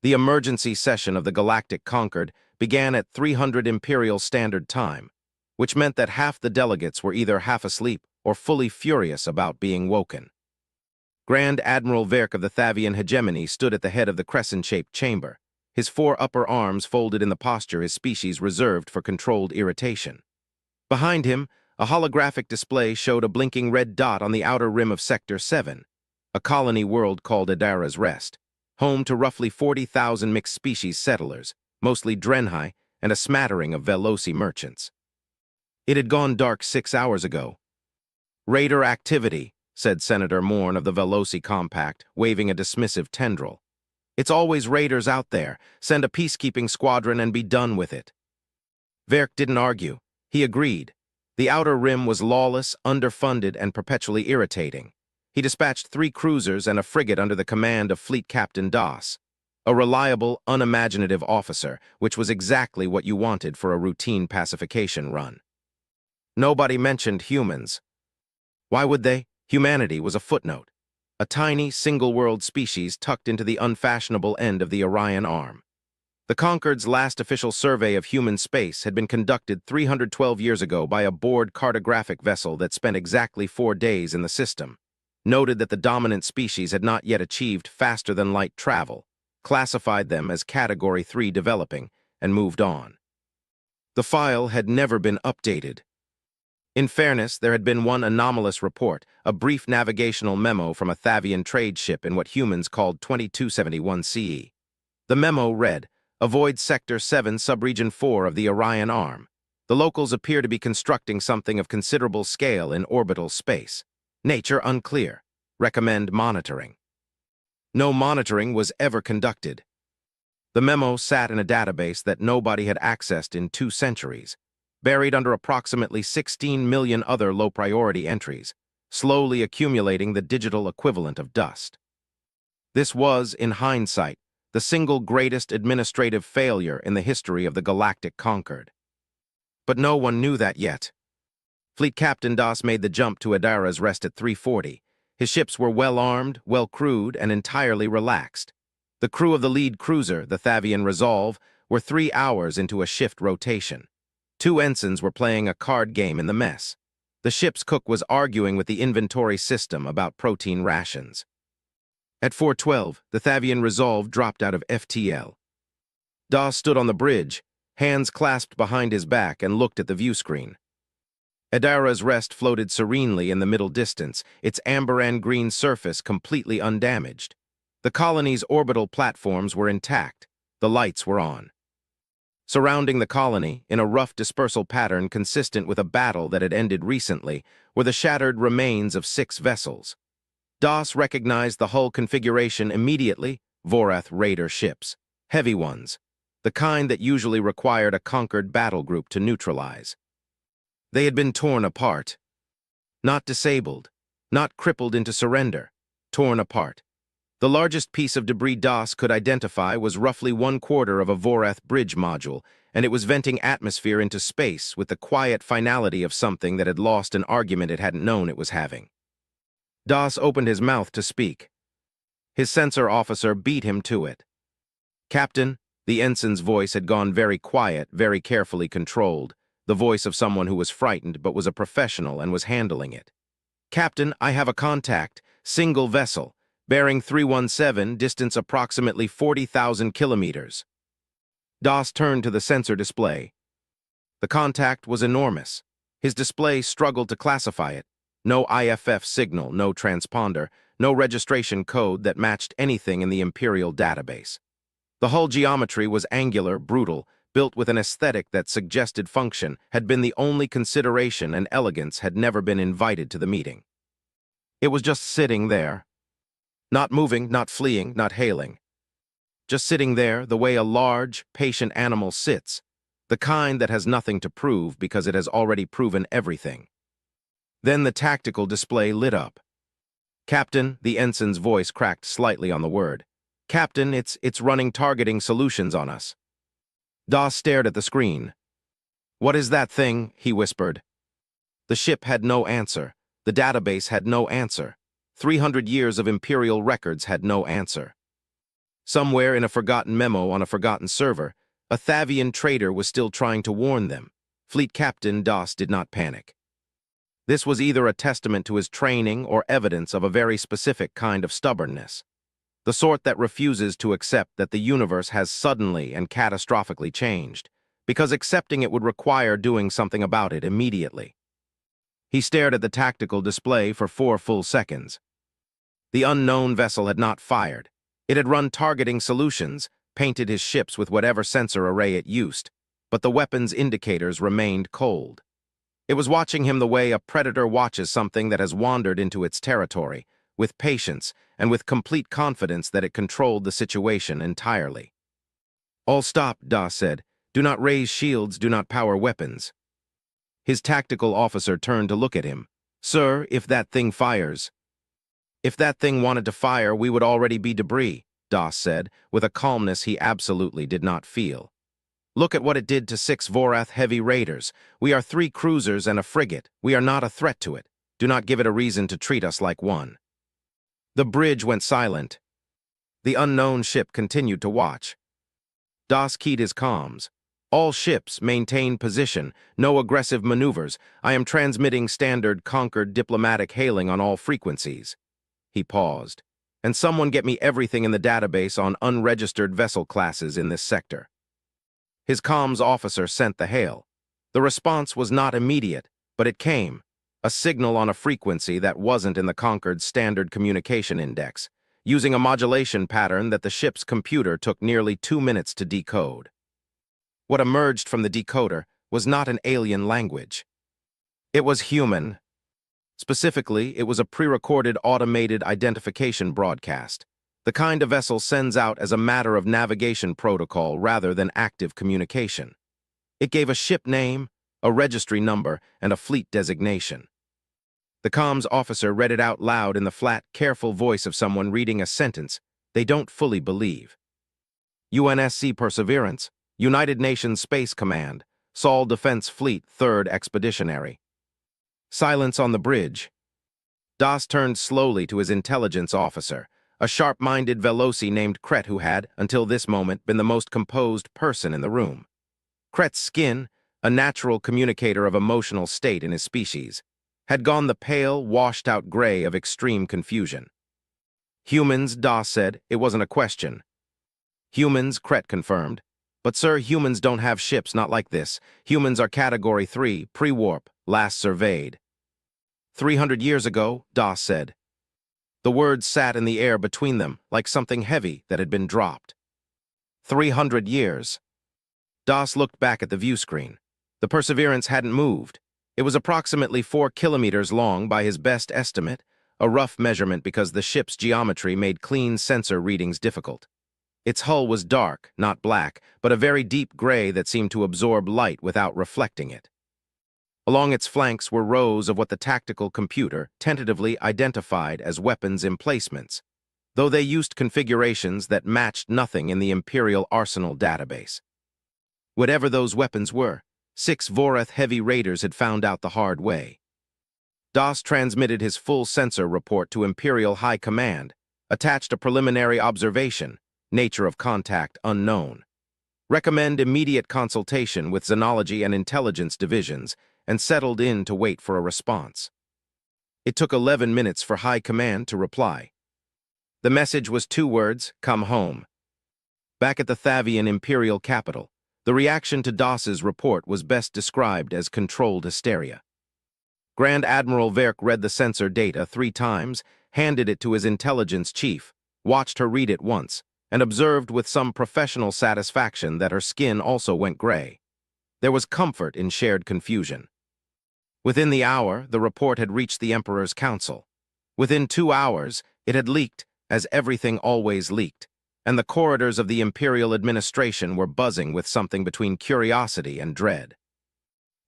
The emergency session of the Galactic Concord began at 300 Imperial Standard Time, which meant that half the delegates were either half asleep or fully furious about being woken. Grand Admiral Verk of the Thavian hegemony stood at the head of the crescent-shaped chamber, his four upper arms folded in the posture his species reserved for controlled irritation. Behind him, a holographic display showed a blinking red dot on the outer rim of Sector 7, a colony world called Adara's Rest, home to roughly 40,000 mixed-species settlers, mostly Drenhai, and a smattering of Veloci merchants. It had gone dark 6 hours ago. "Raider activity," said Senator Morn of the Veloci Compact, waving a dismissive tendril. "It's always raiders out there. Send a peacekeeping squadron and be done with it." Verk didn't argue. He agreed. The outer rim was lawless, underfunded, and perpetually irritating. He dispatched 3 cruisers and a frigate under the command of Fleet Captain Das, a reliable, unimaginative officer, which was exactly what you wanted for a routine pacification run. Nobody mentioned humans. Why would they? Humanity was a footnote, a tiny, single-world species tucked into the unfashionable end of the Orion Arm. The Concord's last official survey of human space had been conducted 312 years ago by a bored cartographic vessel that spent exactly 4 days in the system, noted that the dominant species had not yet achieved faster-than-light travel, classified them as Category 3 developing, and moved on. The file had never been updated. In fairness, there had been one anomalous report, a brief navigational memo from a Thavian trade ship in what humans called 2271 CE. The memo read, "Avoid Sector 7, Subregion 4 of the Orion Arm. The locals appear to be constructing something of considerable scale in orbital space. Nature unclear. Recommend monitoring." No monitoring was ever conducted. The memo sat in a database that nobody had accessed in 2 centuries, buried under approximately 16 million other low-priority entries, slowly accumulating the digital equivalent of dust. This was, in hindsight, the single greatest administrative failure in the history of the Galactic Concord. But no one knew that yet. Fleet Captain Das made the jump to Adara's Rest at 3:40. His ships were well-armed, well-crewed, and entirely relaxed. The crew of the lead cruiser, the Thavian Resolve, were 3 hours into a shift rotation. 2 ensigns were playing a card game in the mess. The ship's cook was arguing with the inventory system about protein rations. At 4:12, the Thavian Resolve dropped out of FTL. Das stood on the bridge, hands clasped behind his back, and looked at the view screen. Adara's Rest floated serenely in the middle distance, its amber and green surface completely undamaged. The colony's orbital platforms were intact. The lights were on. Surrounding the colony, in a rough dispersal pattern consistent with a battle that had ended recently, were the shattered remains of 6 vessels. Das recognized the hull configuration immediately: Vorath Raider ships, heavy ones, the kind that usually required a conquered battle group to neutralize. They had been torn apart. Not disabled, not crippled into surrender, torn apart. The largest piece of debris Das could identify was roughly 1/4 of a Vorath bridge module, and it was venting atmosphere into space with the quiet finality of something that had lost an argument it hadn't known it was having. Das opened his mouth to speak. His sensor officer beat him to it. "Captain," the ensign's voice had gone very quiet, very carefully controlled, the voice of someone who was frightened but was a professional and was handling it. "Captain, I have a contact, single vessel, bearing 317, distance approximately 40,000 kilometers. Das turned to the sensor display. The contact was enormous. His display struggled to classify it. No IFF signal, no transponder, no registration code that matched anything in the Imperial database. The hull geometry was angular, brutal, built with an aesthetic that suggested function had been the only consideration, and elegance had never been invited to the meeting. It was just sitting there. Not moving, not fleeing, not hailing. Just sitting there the way a large, patient animal sits, the kind that has nothing to prove because it has already proven everything. Then the tactical display lit up. "Captain," the ensign's voice cracked slightly on the word. "Captain, it's running targeting solutions on us." Das stared at the screen. "What is that thing?" he whispered. The ship had no answer. The database had no answer. 300 years of Imperial records had no answer. Somewhere in a forgotten memo on a forgotten server, a Thavian trader was still trying to warn them. Fleet Captain Doss did not panic. This was either a testament to his training or evidence of a very specific kind of stubbornness, the sort that refuses to accept that the universe has suddenly and catastrophically changed, because accepting it would require doing something about it immediately. He stared at the tactical display for 4 full seconds. The unknown vessel had not fired. It had run targeting solutions, painted his ships with whatever sensor array it used, but the weapon's indicators remained cold. It was watching him the way a predator watches something that has wandered into its territory, with patience and with complete confidence that it controlled the situation entirely. "All stop," Doss said. "Do not raise shields, do not power weapons." His tactical officer turned to look at him. "Sir, if that thing fires—" "If that thing wanted to fire, we would already be debris," Doss said, with a calmness he absolutely did not feel. "Look at what it did to 6 Vorath heavy raiders. We are 3 cruisers and a frigate. We are not a threat to it. Do not give it a reason to treat us like one." The bridge went silent. The unknown ship continued to watch. Doss keyed his comms. "All ships, maintain position. No aggressive maneuvers. I am transmitting standard Concord diplomatic hailing on all frequencies." He paused. "And someone get me everything in the database on unregistered vessel classes in this sector." His comms officer sent the hail. The response was not immediate, but it came. A signal on a frequency that wasn't in the Concord's standard communication index, using a modulation pattern that the ship's computer took nearly 2 minutes to decode. What emerged from the decoder was not an alien language. It was human. Specifically, it was a pre-recorded automated identification broadcast, the kind a vessel sends out as a matter of navigation protocol rather than active communication. It gave a ship name, a registry number, and a fleet designation. The comms officer read it out loud in the flat, careful voice of someone reading a sentence they don't fully believe. "UNSC Perseverance, United Nations Space Command, Sol Defense Fleet 3rd Expeditionary." Silence on the bridge. Doss turned slowly to his intelligence officer, a sharp-minded Veloci named Kret who had, until this moment, been the most composed person in the room. Kret's skin, a natural communicator of emotional state in his species, had gone the pale, washed-out gray of extreme confusion. "Humans," Doss said. It wasn't a question. "Humans," Kret confirmed. "But sir, humans don't have ships, not like this. Humans are Category 3, pre-warp, last surveyed." 300 years ago," Doss said. The words sat in the air between them, like something heavy that had been dropped. 300 years. Doss looked back at the view screen. The Perseverance hadn't moved. It was approximately 4 kilometers long by his best estimate, a rough measurement because the ship's geometry made clean sensor readings difficult. Its hull was dark, not black, but a very deep gray that seemed to absorb light without reflecting it. Along its flanks were rows of what the tactical computer tentatively identified as weapons emplacements, though they used configurations that matched nothing in the Imperial Arsenal database. Whatever those weapons were, 6 Vorath heavy raiders had found out the hard way. Doss transmitted his full sensor report to Imperial High Command, attached a preliminary observation, nature of contact unknown. Recommend immediate consultation with Xenology and Intelligence divisions, and settled in to wait for a response. It took 11 minutes for High Command to reply. The message was 2 words: "Come home." Back at the Thavian Imperial capital, the reaction to Doss's report was best described as controlled hysteria. Grand Admiral Verk read the sensor data 3 times, handed it to his intelligence chief, watched her read it once, and observed with some professional satisfaction that her skin also went gray. There was comfort in shared confusion. Within the hour, the report had reached the Emperor's Council. Within 2 hours, it had leaked, as everything always leaked, and the corridors of the Imperial administration were buzzing with something between curiosity and dread.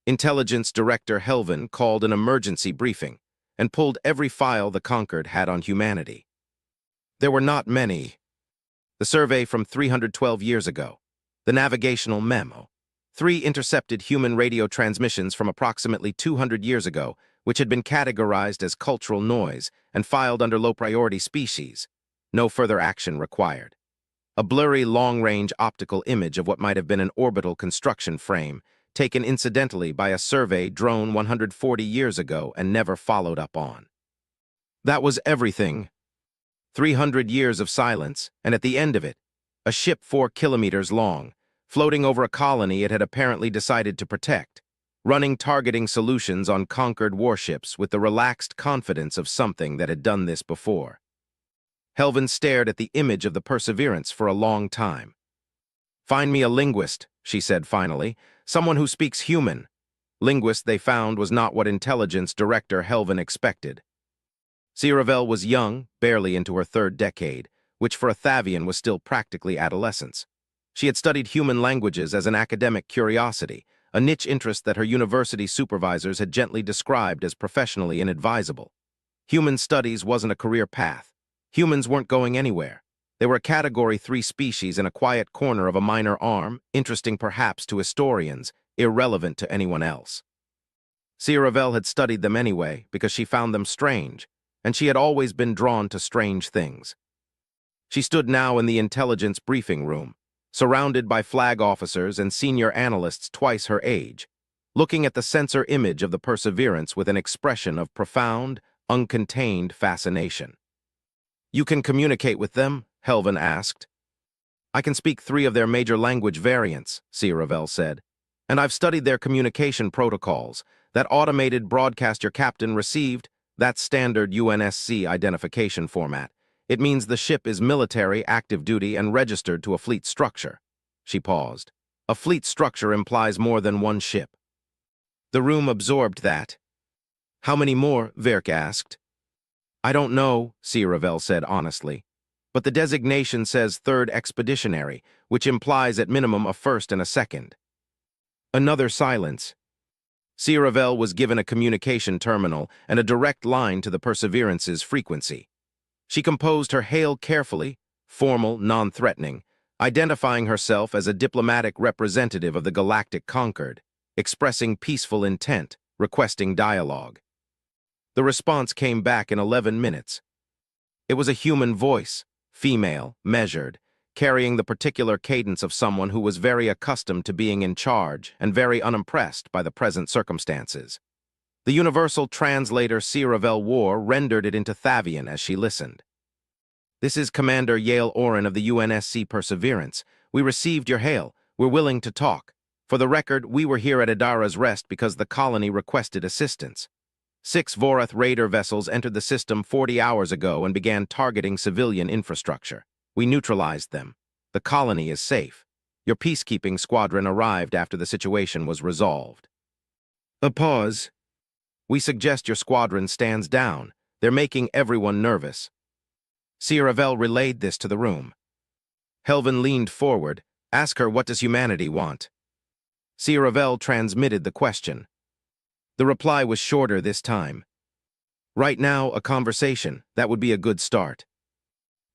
Intelligence Director Helvin called an emergency briefing and pulled every file the Concord had on humanity. There were not many. The survey from 312 years ago, the navigational memo, 3 intercepted human radio transmissions from approximately 200 years ago, which had been categorized as cultural noise and filed under low-priority species. No further action required. a blurry long-range optical image of what might have been an orbital construction frame, taken incidentally by a survey drone 140 years ago and never followed up on. That was everything. 300 years of silence, and at the end of it, a ship 4 kilometers long, floating over a colony it had apparently decided to protect, running targeting solutions on conquered warships with the relaxed confidence of something that had done this before. Helvin stared at the image of the Perseverance for a long time. "Find me a linguist," she said finally, "someone who speaks human." Linguist, they found, was not what intelligence director Helvin expected. Siravel was young, barely into her 3rd decade, which for a Thavian was still practically adolescence. She had studied human languages as an academic curiosity, a niche interest that her university supervisors had gently described as professionally inadvisable. Human studies wasn't a career path. Humans weren't going anywhere. They were a Category 3 species in a quiet corner of a minor arm, interesting perhaps to historians, irrelevant to anyone else. Siravel had studied them anyway because she found them strange, and she had always been drawn to strange things. She stood now in the intelligence briefing room, surrounded by flag officers and senior analysts twice her age, looking at the sensor image of the Perseverance with an expression of profound, uncontained fascination. "You can communicate with them?" Helvin asked. "I can speak 3 of their major language variants," Siravel said, "and I've studied their communication protocols. That automated broadcast your captain received, that's standard UNSC identification format. It means the ship is military, active duty, and registered to a fleet structure." She paused. "A fleet structure implies more than one ship." The room absorbed that. "How many more?" Verk asked. "I don't know," Siravel said honestly. "But the designation says 3rd Expeditionary, which implies at minimum a 1st and a 2nd. Another silence. Siravel was given a communication terminal and a direct line to the Perseverance's frequency. She composed her hail carefully, formal, non-threatening, identifying herself as a diplomatic representative of the Galactic Conquered, expressing peaceful intent, requesting dialogue. The response came back in 11 minutes. It was a human voice, female, measured, carrying the particular cadence of someone who was very accustomed to being in charge and very unimpressed by the present circumstances. The universal translator Siravel wore rendered it into Thavian as she listened. "This is Commander Yale Oren of the UNSC Perseverance. We received your hail. We're willing to talk. For the record, we were here at Adara's Rest because the colony requested assistance. 6 Vorath raider vessels entered the system 40 hours ago and began targeting civilian infrastructure. We neutralized them. The colony is safe. Your peacekeeping squadron arrived after the situation was resolved." A pause. "We suggest your squadron stands down. They're making everyone nervous." Siravel relayed this to the room. Helvin leaned forward. "Ask her, what does humanity want?" Siravel transmitted the question. The reply was shorter this time. "Right now, a conversation. That would be a good start."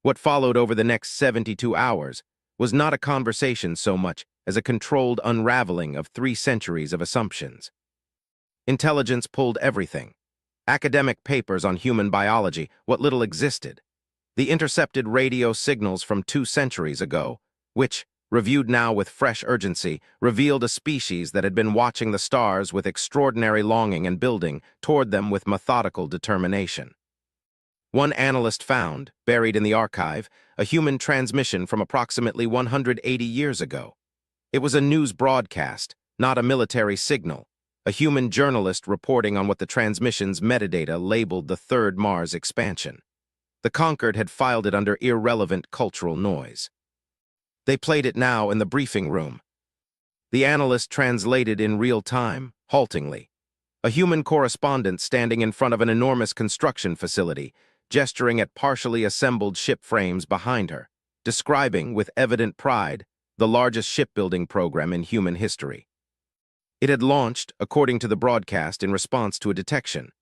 What followed over the next 72 hours was not a conversation so much as a controlled unraveling of 3 centuries of assumptions. Intelligence pulled everything. Academic papers on human biology, what little existed. The intercepted radio signals from 2 centuries ago, which, reviewed now with fresh urgency, revealed a species that had been watching the stars with extraordinary longing and building toward them with methodical determination. One analyst found, buried in the archive, a human transmission from approximately 180 years ago. It was a news broadcast, not a military signal, a human journalist reporting on what the transmission's metadata labeled the 3rd Mars expansion. The Conquered had filed it under irrelevant cultural noise. They played it now in the briefing room. The analyst translated in real time, haltingly. A human correspondent standing in front of an enormous construction facility, gesturing at partially assembled ship frames behind her, describing, with evident pride, the largest shipbuilding program in human history. It had launched, according to the broadcast, in response to a detection.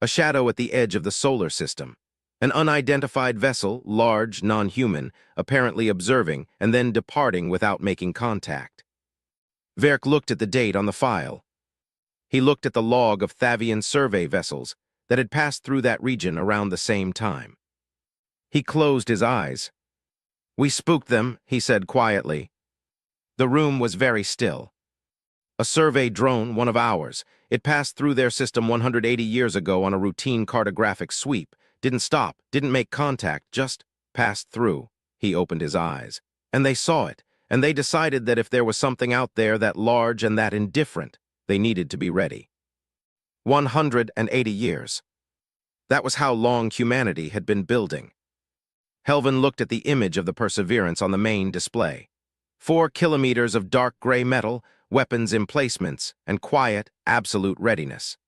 A shadow at the edge of the solar system. An unidentified vessel, large, non-human, apparently observing and then departing without making contact. Verk looked at the date on the file. He looked at the log of Thavian survey vessels that had passed through that region around the same time. He closed his eyes. We spooked them, he said quietly. The room was very still. A survey drone, one of ours. It passed through their system 180 years ago on a routine cartographic sweep. Didn't stop, didn't make contact, just passed through. He opened his eyes. And they saw it, and they decided that if there was something out there that large and that indifferent, they needed to be ready. 180 years. That was how long humanity had been building. Helvin looked at the image of the Perseverance on the main display. 4 kilometers of dark gray metal, weapons emplacements, and quiet, absolute readiness.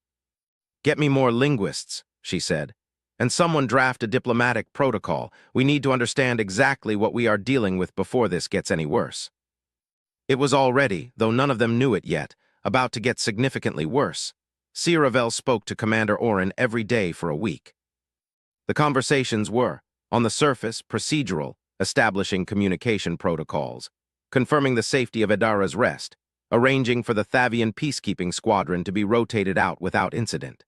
Get me more linguists, she said, and someone draft a diplomatic protocol. We need to understand exactly what we are dealing with before this gets any worse. It was already, though none of them knew it yet, about to get significantly worse. Sci-Fi spoke to Commander Oren every day for a week. The conversations were, on the surface, procedural, establishing communication protocols, confirming the safety of Adara's rest, arranging for the Thavian peacekeeping squadron to be rotated out without incident.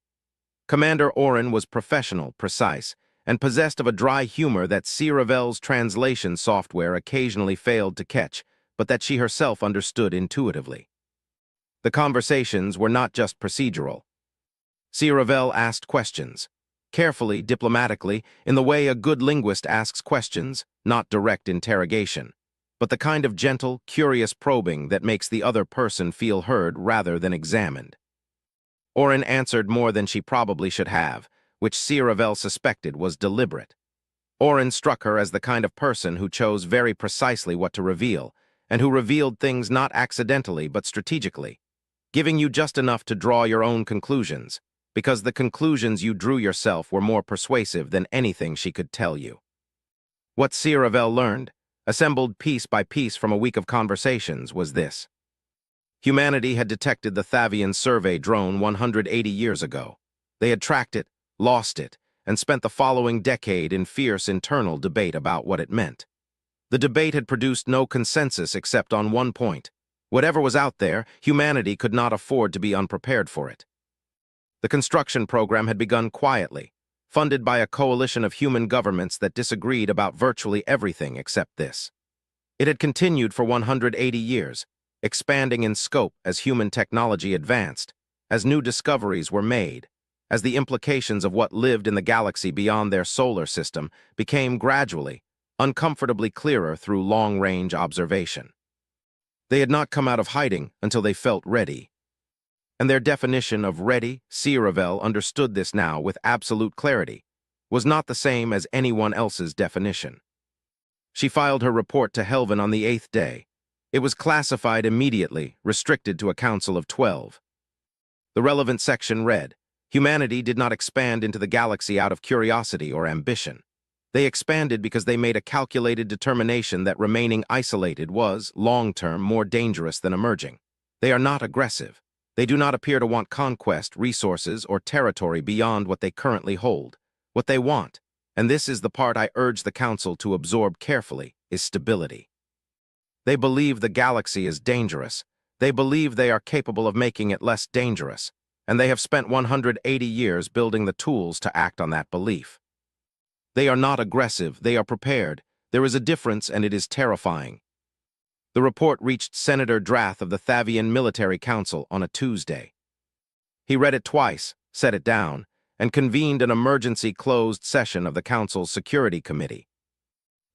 Commander Oren was professional, precise, and possessed of a dry humor that Sci-Fi's translation software occasionally failed to catch, but that she herself understood intuitively. The conversations were not just procedural. Sci-Fi asked questions, carefully, diplomatically, in the way a good linguist asks questions, not direct interrogation, but the kind of gentle, curious probing that makes the other person feel heard rather than examined. Oren answered more than she probably should have, which Sci-Fi suspected was deliberate. Oren struck her as the kind of person who chose very precisely what to reveal, and who revealed things not accidentally but strategically, giving you just enough to draw your own conclusions, because the conclusions you drew yourself were more persuasive than anything she could tell you. What Sci-Fi learned, assembled piece by piece from a week of conversations, was this. Humanity had detected the Thavian survey drone 180 years ago. They had tracked it, lost it, and spent the following decade in fierce internal debate about what it meant. The debate had produced no consensus except on one point. Whatever was out there, humanity could not afford to be unprepared for it. The construction program had begun quietly, funded by a coalition of human governments that disagreed about virtually everything except this. It had continued for 180 years, expanding in scope as human technology advanced, as new discoveries were made, as the implications of what lived in the galaxy beyond their solar system became gradually, uncomfortably clearer through long-range observation. They had not come out of hiding until they felt ready. And their definition of ready, Sci-Fi understood this now with absolute clarity, was not the same as anyone else's definition. She filed her report to Helvin on the 8th day. It was classified immediately, restricted to a council of 12. The relevant section read, humanity did not expand into the galaxy out of curiosity or ambition. They expanded because they made a calculated determination that remaining isolated was, long-term, more dangerous than emerging. They are not aggressive. They do not appear to want conquest, resources, or territory beyond what they currently hold. What they want, and this is the part I urge the Council to absorb carefully, is stability. They believe the galaxy is dangerous. They believe they are capable of making it less dangerous, and they have spent 180 years building the tools to act on that belief. They are not aggressive, they are prepared. There is a difference, and it is terrifying. The report reached Senator Drath of the Thavian Military Council on a Tuesday. He read it twice, set it down, and convened an emergency closed session of the Council's Security Committee.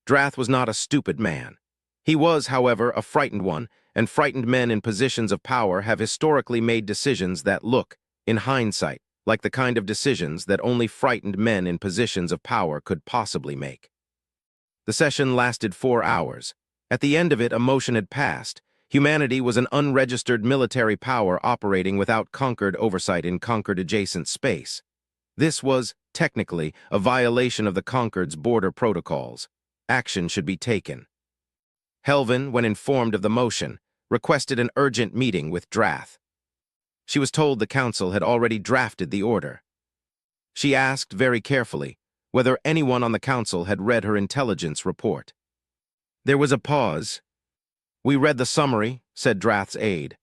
Drath was not a stupid man. He was, however, a frightened one, and frightened men in positions of power have historically made decisions that look, in hindsight, like the kind of decisions that only frightened men in positions of power could possibly make. The session lasted 4 hours. At the end of it, a motion had passed. Humanity was an unregistered military power operating without Concord oversight in Concord-adjacent space. This was, technically, a violation of the Concord's border protocols. Action should be taken. Helvin, when informed of the motion, requested an urgent meeting with Drath. She was told the council had already drafted the order. She asked, very carefully, whether anyone on the council had read her intelligence report. There was a pause. We read the summary, said Drath's aide.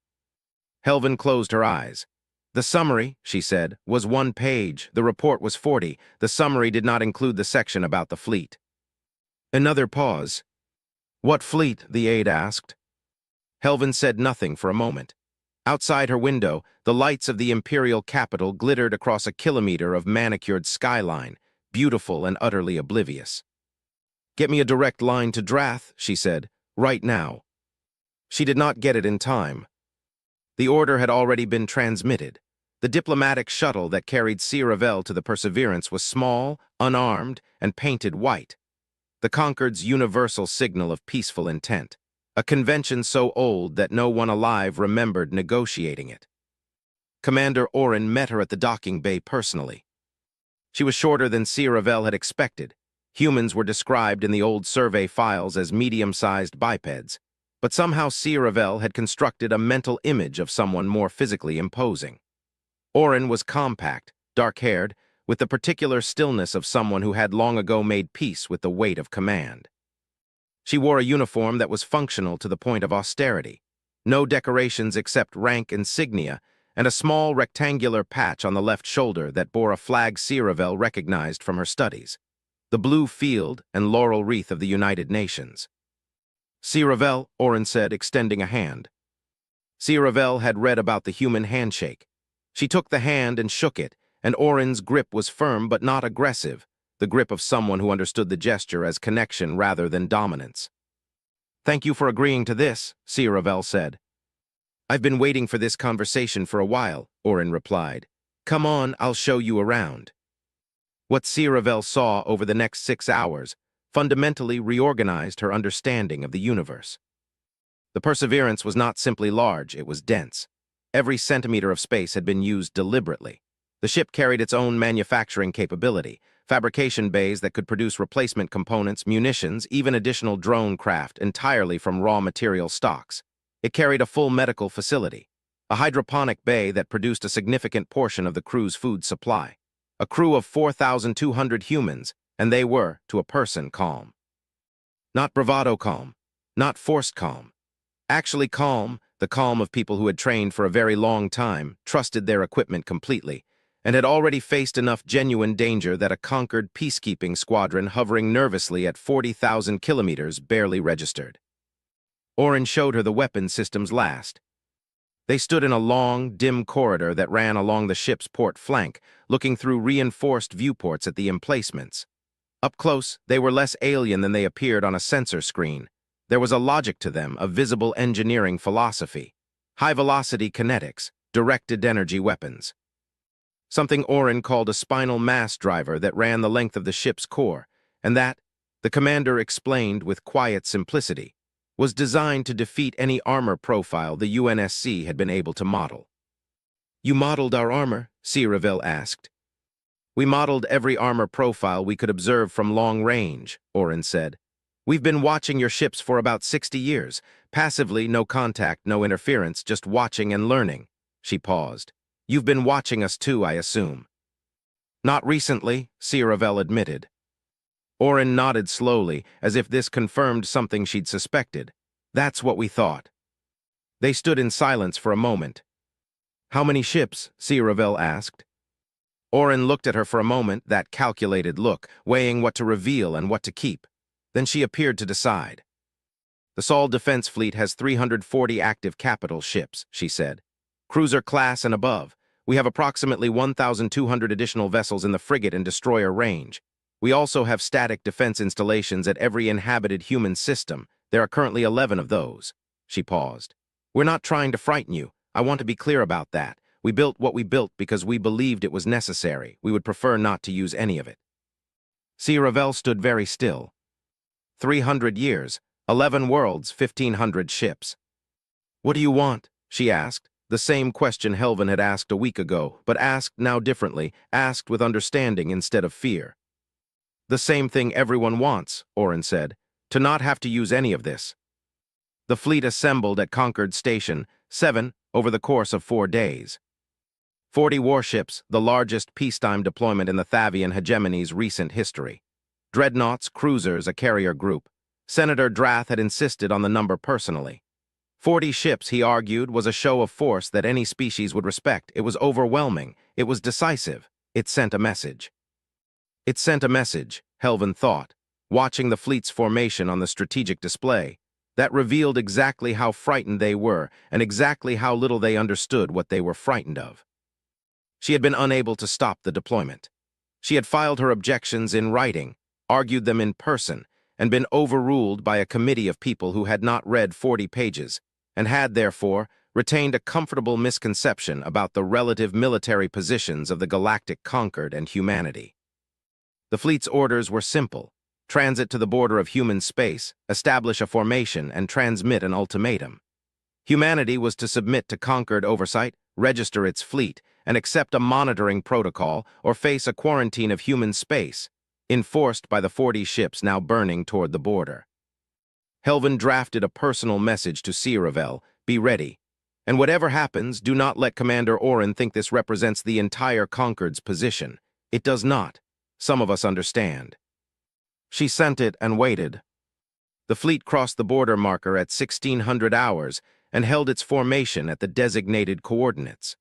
Helvin closed her eyes. The summary, she said, was 1 page. The report was 40. The summary did not include the section about the fleet. Another pause. What fleet? The aide asked. Helvin said nothing for a moment. Outside her window, the lights of the imperial capital glittered across a kilometer of manicured skyline, beautiful and utterly oblivious. "Get me a direct line to Drath," she said, "right now." She did not get it in time. The order had already been transmitted. The diplomatic shuttle that carried Sci-Fi to the Perseverance was small, unarmed, and painted white. The Concord's universal signal of peaceful intent, a convention so old that no one alive remembered negotiating it. Commander Orin met her at the docking bay personally. She was shorter than Sci-Fi had expected. Humans were described in the old survey files as medium-sized bipeds, but somehow Sci-Fi had constructed a mental image of someone more physically imposing. Orin was compact, dark-haired, with the particular stillness of someone who had long ago made peace with the weight of command. She wore a uniform that was functional to the point of austerity. No decorations except rank insignia, and a small rectangular patch on the left shoulder that bore a flag Sci-Fi recognized from her studies, the blue field and laurel wreath of the United Nations. "Sci-Fi," Orin said, extending a hand. Sci-Fi had read about the human handshake. She took the hand and shook it, and Orin's grip was firm but not aggressive, the grip of someone who understood the gesture as connection rather than dominance. "Thank you for agreeing to this," Sci-Fi said. "I've been waiting for this conversation for a while," Orin replied. "Come on, I'll show you around." What Sci-Fi saw over the next 6 hours fundamentally reorganized her understanding of the universe. The Perseverance was not simply large, it was dense. Every centimeter of space had been used deliberately. The ship carried its own manufacturing capability, fabrication bays that could produce replacement components, munitions, even additional drone craft entirely from raw material stocks. It carried a full medical facility, a hydroponic bay that produced a significant portion of the crew's food supply, a crew of 4,200 humans, and they were, to a person, calm. Not bravado calm, not forced calm. Actually calm, the calm of people who had trained for a very long time, trusted their equipment completely, and had already faced enough genuine danger that a conquered peacekeeping squadron hovering nervously at 40,000 kilometers barely registered. Orin showed her the weapon systems last. They stood in a long, dim corridor that ran along the ship's port flank, looking through reinforced viewports at the emplacements. Up close, they were less alien than they appeared on a sensor screen. There was a logic to them, a visible engineering philosophy. High-velocity kinetics, directed energy weapons. Something Orin called a spinal mass driver that ran the length of the ship's core, and that, the commander explained with quiet simplicity, was designed to defeat any armor profile the UNSC had been able to model. "You modeled our armor?" Sci-Fi asked. "We modeled every armor profile we could observe from long range," Orin said. "We've been watching your ships for about 60 years. Passively, no contact, no interference, just watching and learning." She paused. "You've been watching us too, I assume." "Not recently," Sci-Fi admitted. Orin nodded slowly, as if this confirmed something she'd suspected. "That's what we thought." They stood in silence for a moment. "How many ships?" Sci-Fi asked. Orin looked at her for a moment, that calculated look, weighing what to reveal and what to keep. Then she appeared to decide. "The Sol Defense Fleet has 340 active capital ships," she said. "Cruiser class and above. We have approximately 1,200 additional vessels in the frigate and destroyer range. We also have static defense installations at every inhabited human system. There are currently 11 of those." She paused. "We're not trying to frighten you. I want to be clear about that. We built what we built because we believed it was necessary. We would prefer not to use any of it." Sci-Fi stood very still. 300 years, 11 worlds, 1,500 ships. "What do you want?" she asked. The same question Helvin had asked a week ago, but asked now differently, asked with understanding instead of fear. "The same thing everyone wants," Orin said, "to not have to use any of this." The fleet assembled at Concord Station 7 over the course of 4 days. 40 warships, the largest peacetime deployment in the Thavian hegemony's recent history. Dreadnoughts, cruisers, a carrier group. Senator Drath had insisted on the number personally. 40 ships, he argued, was a show of force that any species would respect. It was overwhelming. It was decisive. It sent a message. It sent a message, Helvin thought. watching the fleet's formation on the strategic display, that revealed exactly how frightened they were and exactly how little they understood what they were frightened of. She had been unable to stop the deployment. She had filed her objections in writing, argued them in person, and been overruled by a committee of people who had not read 40 pages, and had, therefore, retained a comfortable misconception about the relative military positions of the Galactic Concord and humanity. The fleet's orders were simple: transit to the border of human space, establish a formation, and transmit an ultimatum. Humanity was to submit to Concord oversight, register its fleet, and accept a monitoring protocol or face a quarantine of human space, enforced by the 40 ships now burning toward the border. Helvan drafted a personal message to Sierravel: be ready. And whatever happens, do not let Commander Oren think this represents the entire Concord's position. It does not. Some of us understand. She sent it and waited. The fleet crossed the border marker at 1600 hours and held its formation at the designated coordinates.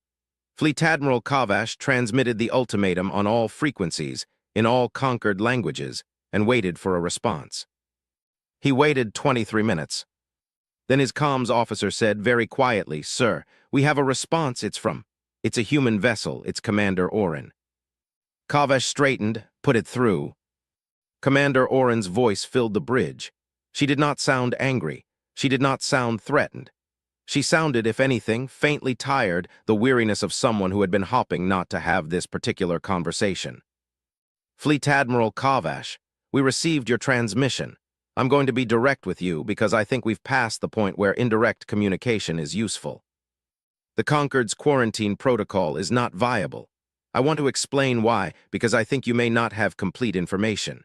Fleet Admiral Kavash transmitted the ultimatum on all frequencies, in all Concord languages, and waited for a response. He waited 23 minutes. Then his comms officer said very quietly, "Sir, we have a response. It's a human vessel. It's Commander Oren." Kavash straightened, put it through. Commander Oren's voice filled the bridge. She did not sound angry. She did not sound threatened. She sounded, if anything, faintly tired, the weariness of someone who had been hoping not to have this particular conversation. Fleet Admiral Kavash, we received your transmission. I'm going to be direct with you because I think we've passed the point where indirect communication is useful. The Concord's quarantine protocol is not viable. I want to explain why, because I think you may not have complete information.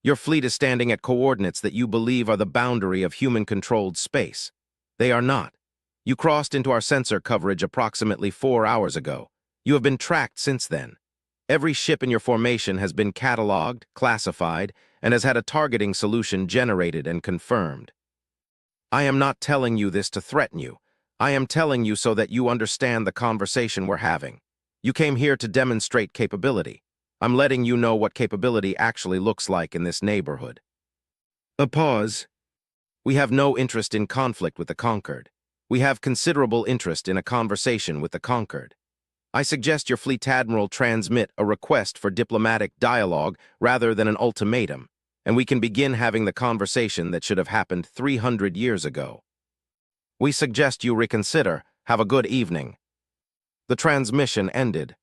Your fleet is standing at coordinates that you believe are the boundary of human-controlled space. They are not. You crossed into our sensor coverage approximately 4 hours ago. You have been tracked since then. Every ship in your formation has been cataloged, classified, and has had a targeting solution generated and confirmed. I am not telling you this to threaten you. I am telling you so that you understand the conversation we're having. You came here to demonstrate capability. I'm letting you know what capability actually looks like in this neighborhood. A pause. We have no interest in conflict with the Concord. We have considerable interest in a conversation with the Concord. I suggest your Fleet Admiral transmit a request for diplomatic dialogue rather than an ultimatum, and we can begin having the conversation that should have happened 300 years ago. We suggest you reconsider. Have a good evening. The transmission ended.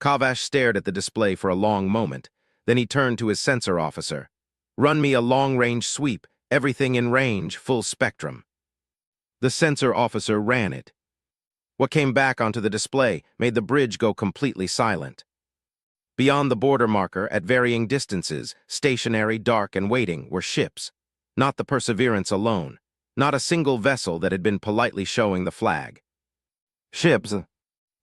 Kavash stared at the display for a long moment. Then he turned to his sensor officer. Run me a long-range sweep, everything in range, full spectrum. The sensor officer ran it. What came back onto the display made the bridge go completely silent. Beyond the border marker, at varying distances, stationary, dark, and waiting, were ships. Not the Perseverance alone. Not a single vessel that had been politely showing the flag. Ships.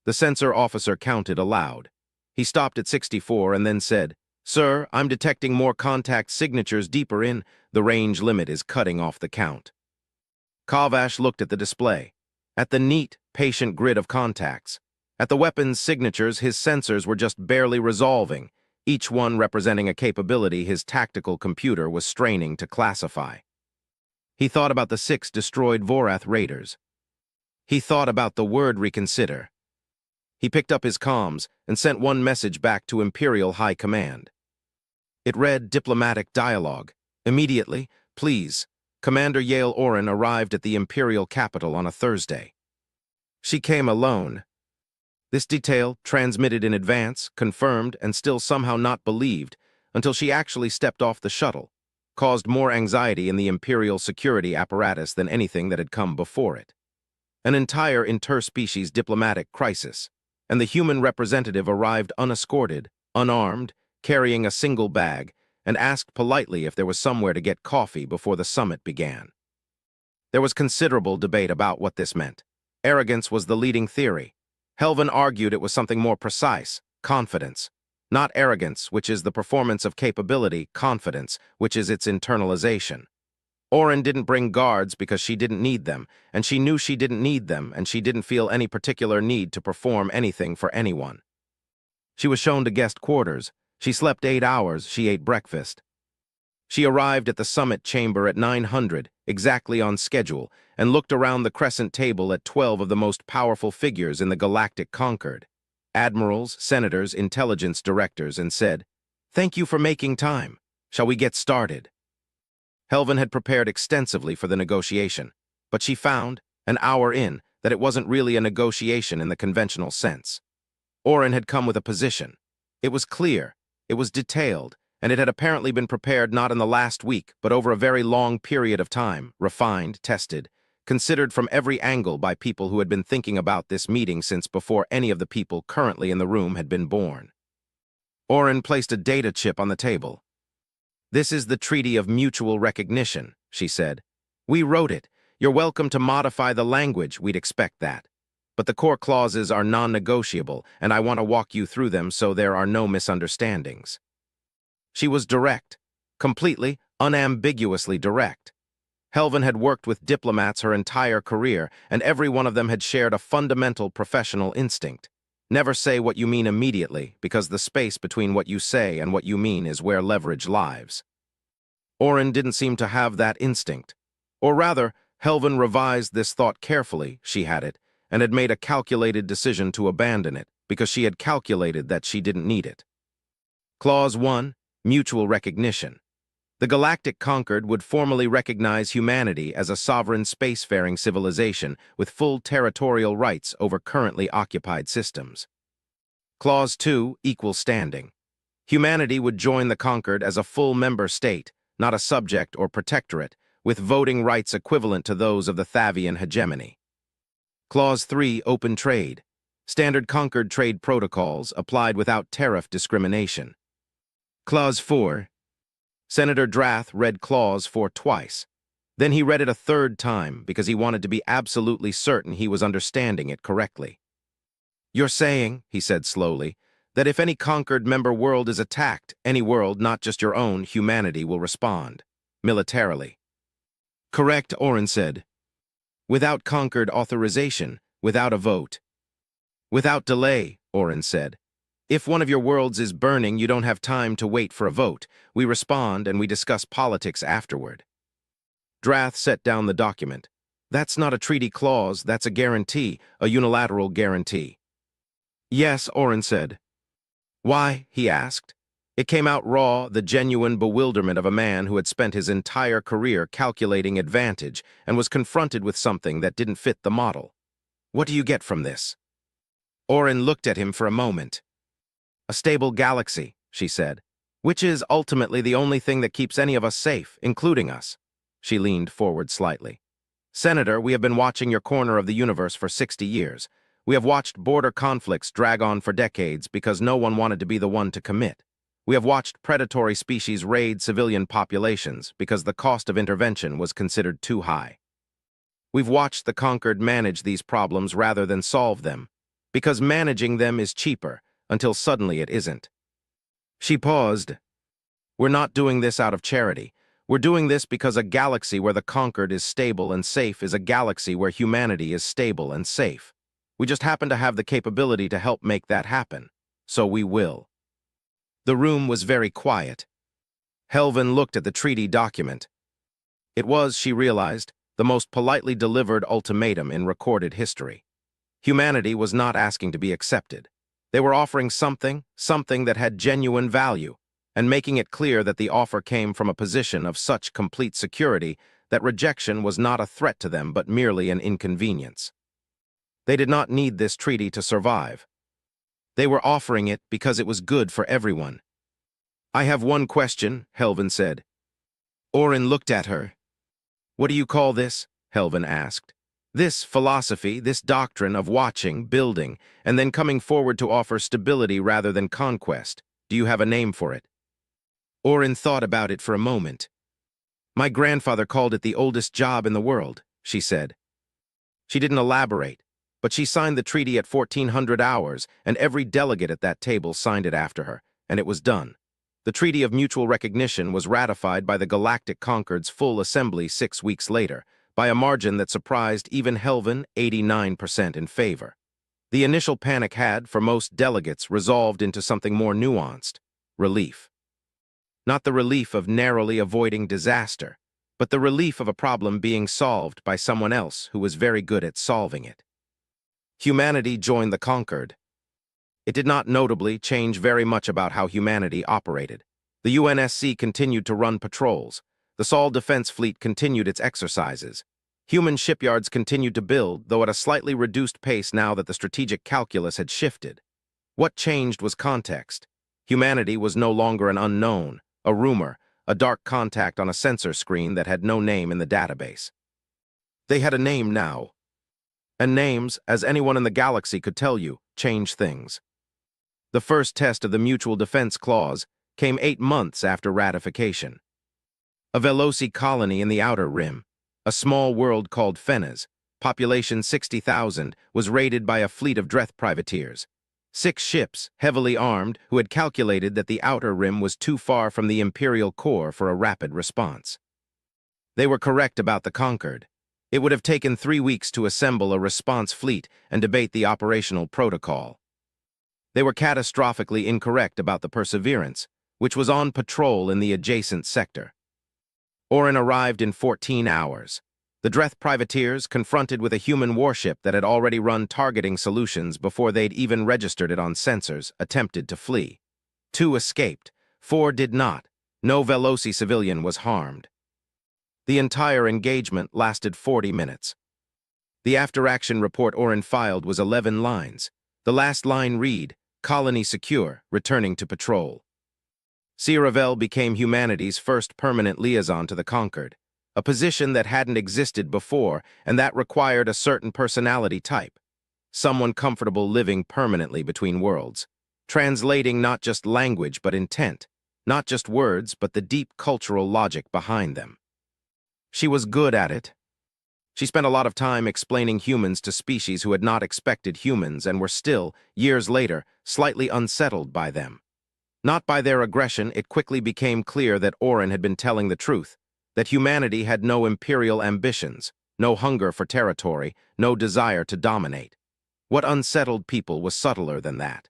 The sensor officer counted aloud. He stopped at 64 and then said, "Sir, I'm detecting more contact signatures deeper in. The range limit is cutting off the count." Kavash looked at the display, at the neat, patient grid of contacts. At the weapon's signatures, his sensors were just barely resolving, each one representing a capability his tactical computer was straining to classify. He thought about the 6 destroyed Vorath raiders. He thought about the word reconsider. He picked up his comms and sent one message back to Imperial High Command. It read, "Diplomatic dialogue. Immediately, please. Commander Yale Oren arrived at the Imperial capital on a Thursday." She came alone. This detail, transmitted in advance, confirmed, and still somehow not believed, until she actually stepped off the shuttle, caused more anxiety in the Imperial security apparatus than anything that had come before it. An entire interspecies diplomatic crisis, and the human representative arrived unescorted, unarmed, carrying a single bag, and asked politely if there was somewhere to get coffee before the summit began. There was considerable debate about what this meant. Arrogance was the leading theory. Helvan argued it was something more precise, confidence. Not arrogance, which is the performance of capability, confidence, which is its internalization. Oren didn't bring guards because she didn't need them, and she knew she didn't need them, and she didn't feel any particular need to perform anything for anyone. She was shown to guest quarters. She slept 8 hours, she ate breakfast. She arrived at the summit chamber at 900, exactly on schedule, and looked around the crescent table at 12 of the most powerful figures in the Galactic Concord, admirals, senators, intelligence directors, and said, "Thank you for making time. Shall we get started?" Helvin had prepared extensively for the negotiation, but she found, an hour in, that it wasn't really a negotiation in the conventional sense. Orin had come with a position. It was clear, it was detailed, and it had apparently been prepared not in the last week, but over a very long period of time, refined, tested, considered from every angle by people who had been thinking about this meeting since before any of the people currently in the room had been born. Orin placed a data chip on the table. "This is the Treaty of Mutual Recognition," she said. "We wrote it. You're welcome to modify the language, we'd expect that. But the core clauses are non-negotiable, and I want to walk you through them so there are no misunderstandings." She was direct, completely, unambiguously direct. Helvin had worked with diplomats her entire career, and every one of them had shared a fundamental professional instinct. Never say what you mean immediately, because the space between what you say and what you mean is where leverage lies. Orin didn't seem to have that instinct. Or rather, Helvin revised this thought carefully, she had it, and had made a calculated decision to abandon it, because she had calculated that she didn't need it. Clause 1. Mutual recognition. The Galactic Concord would formally recognize humanity as a sovereign spacefaring civilization with full territorial rights over currently occupied systems. Clause 2. Equal standing. Humanity would join the Concord as a full member state, not a subject or protectorate, with voting rights equivalent to those of the Thavian hegemony. Clause 3. Open trade. Standard Concord trade protocols applied without tariff discrimination. Clause 4. Senator Drath read Clause 4 twice. Then he read it a third time because he wanted to be absolutely certain he was understanding it correctly. "You're saying," he said slowly, "that if any conquered member world is attacked, any world, not just your own, humanity will respond. Militarily." "Correct," Orin said. "Without conquered authorization, without a vote." "Without delay," Orin said. "If one of your worlds is burning, you don't have time to wait for a vote. We respond and we discuss politics afterward." Drath set down the document. "That's not a treaty clause, that's a guarantee, a unilateral guarantee." "Yes," Orin said. "Why?" he asked. It came out raw, the genuine bewilderment of a man who had spent his entire career calculating advantage and was confronted with something that didn't fit the model. "What do you get from this?" Orin looked at him for a moment. "A stable galaxy," she said, "which is ultimately the only thing that keeps any of us safe, including us." She leaned forward slightly. "Senator, we have been watching your corner of the universe for 60 years. We have watched border conflicts drag on for decades because no one wanted to be the one to commit. We have watched predatory species raid civilian populations because the cost of intervention was considered too high. We've watched the conquered manage these problems rather than solve them, because managing them is cheaper, until suddenly it isn't." She paused. "We're not doing this out of charity. We're doing this because a galaxy where the conquered is stable and safe is a galaxy where humanity is stable and safe. We just happen to have the capability to help make that happen. So we will." The room was very quiet. Helvin looked at the treaty document. It was, she realized, the most politely delivered ultimatum in recorded history. Humanity was not asking to be accepted. They were offering something that had genuine value, and making it clear that the offer came from a position of such complete security that rejection was not a threat to them but merely an inconvenience. They did not need this treaty to survive. They were offering it because it was good for everyone. "I have one question," Helvin said. Orin looked at her. "What do you call this?" Helvin asked. "This philosophy, this doctrine of watching, building, and then coming forward to offer stability rather than conquest. Do you have a name for it?" Orin thought about it for a moment. "My grandfather called it the oldest job in the world," she said. She didn't elaborate, but she signed the treaty at 1400 hours, and every delegate at that table signed it after her, and it was done. The Treaty of Mutual Recognition was ratified by the Galactic Concord's full assembly 6 weeks later, by a margin that surprised even Helvin, 89% in favor. The initial panic had, for most delegates, resolved into something more nuanced: relief. Not the relief of narrowly avoiding disaster, but the relief of a problem being solved by someone else who was very good at solving it. Humanity joined the conquered. It did not notably change very much about how humanity operated. The UNSC continued to run patrols. The Sol Defense Fleet continued its exercises. Human shipyards continued to build, though at a slightly reduced pace now that the strategic calculus had shifted. What changed was context. Humanity was no longer an unknown, a rumor, a dark contact on a sensor screen that had no name in the database. They had a name now. And names, as anyone in the galaxy could tell you, change things. The first test of the Mutual Defense Clause came 8 months after ratification. A Veloci colony in the Outer Rim, a small world called Fennes, population 60,000, was raided by a fleet of Dreth privateers. 6 ships, heavily armed, who had calculated that the Outer Rim was too far from the Imperial core for a rapid response. They were correct about the conquered. It would have taken 3 weeks to assemble a response fleet and debate the operational protocol. They were catastrophically incorrect about the Perseverance, which was on patrol in the adjacent sector. Orin arrived in 14 hours. The Dreth privateers, confronted with a human warship that had already run targeting solutions before they'd even registered it on sensors, attempted to flee. 2 escaped. 4 did not. No Veloci civilian was harmed. The entire engagement lasted 40 minutes. The after-action report Orin filed was 11 lines. The last line read, "Colony secure, returning to patrol." Siravel became humanity's first permanent liaison to the conquered, a position that hadn't existed before and that required a certain personality type, someone comfortable living permanently between worlds, translating not just language but intent, not just words but the deep cultural logic behind them. She was good at it. She spent a lot of time explaining humans to species who had not expected humans and were still, years later, slightly unsettled by them. Not by their aggression, it quickly became clear that Orin had been telling the truth, that humanity had no imperial ambitions, no hunger for territory, no desire to dominate. What unsettled people was subtler than that?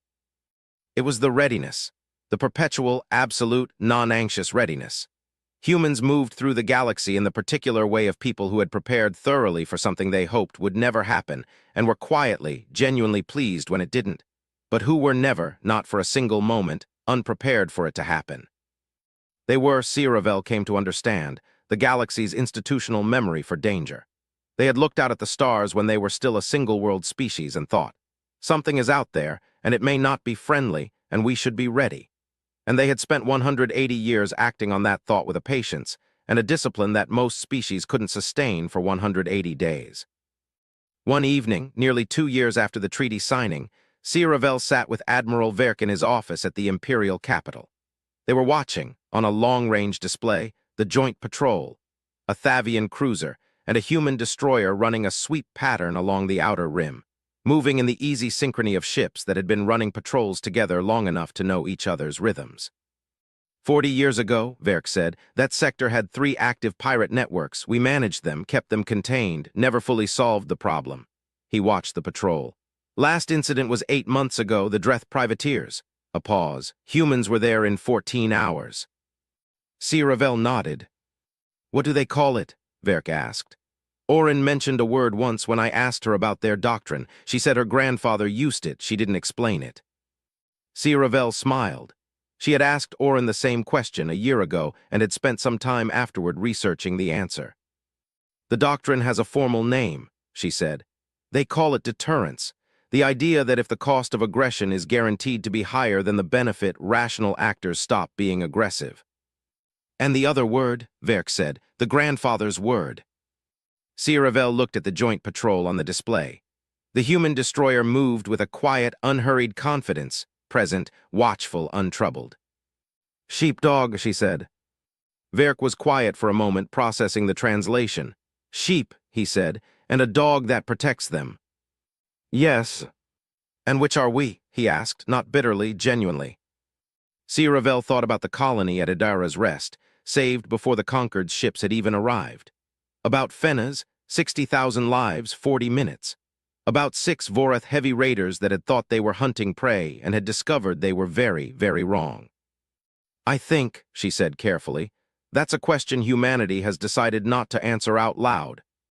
It was the readiness, the perpetual, absolute, non-anxious readiness. Humans moved through the galaxy in the particular way of people who had prepared thoroughly for something they hoped would never happen and were quietly, genuinely pleased when it didn't, but who were never, not for a single moment, unprepared for it to happen. They were, Siravel came to understand, the galaxy's institutional memory for danger. They had looked out at the stars when they were still a single-world species and thought, something is out there, and it may not be friendly, and we should be ready. And they had spent 180 years acting on that thought with a patience and a discipline that most species couldn't sustain for 180 days. One evening, nearly 2 years after the treaty signing, Siravel sat with Admiral Verk in his office at the Imperial capital. They were watching, on a long-range display, the Joint Patrol, a Thavian cruiser, and a human destroyer running a sweep pattern along the Outer Rim, moving in the easy synchrony of ships that had been running patrols together long enough to know each other's rhythms. 40 years ago, Verk said, that sector had 3 active pirate networks. We managed them, kept them contained, never fully solved the problem. He watched the patrol. Last incident was 8 months ago, the Dreth privateers. A pause. Humans were there in 14 hours. Siravel nodded. What do they call it? Verk asked. Orin mentioned a word once when I asked her about their doctrine. She said her grandfather used it. She didn't explain it. Siravel smiled. She had asked Orin the same question a year ago and had spent some time afterward researching the answer. The doctrine has a formal name, she said. They call it deterrence. The idea that if the cost of aggression is guaranteed to be higher than the benefit, rational actors stop being aggressive. And the other word, Verk said, the grandfather's word. Siravel looked at the Joint Patrol on the display. The human destroyer moved with a quiet, unhurried confidence, present, watchful, untroubled. Sheepdog, she said. Verk was quiet for a moment, processing the translation. Sheep, he said, and a dog that protects them. Yes. And which are we? He asked, not bitterly, genuinely. Siravel thought about the colony at Idara's Rest, saved before the conquered ships had even arrived. About Fennes, 60,000 lives, 40 minutes. About 6 Vorath heavy raiders that had thought they were hunting prey and had discovered they were very, very wrong. I think, she said carefully, that's a question humanity has decided not to answer out loud.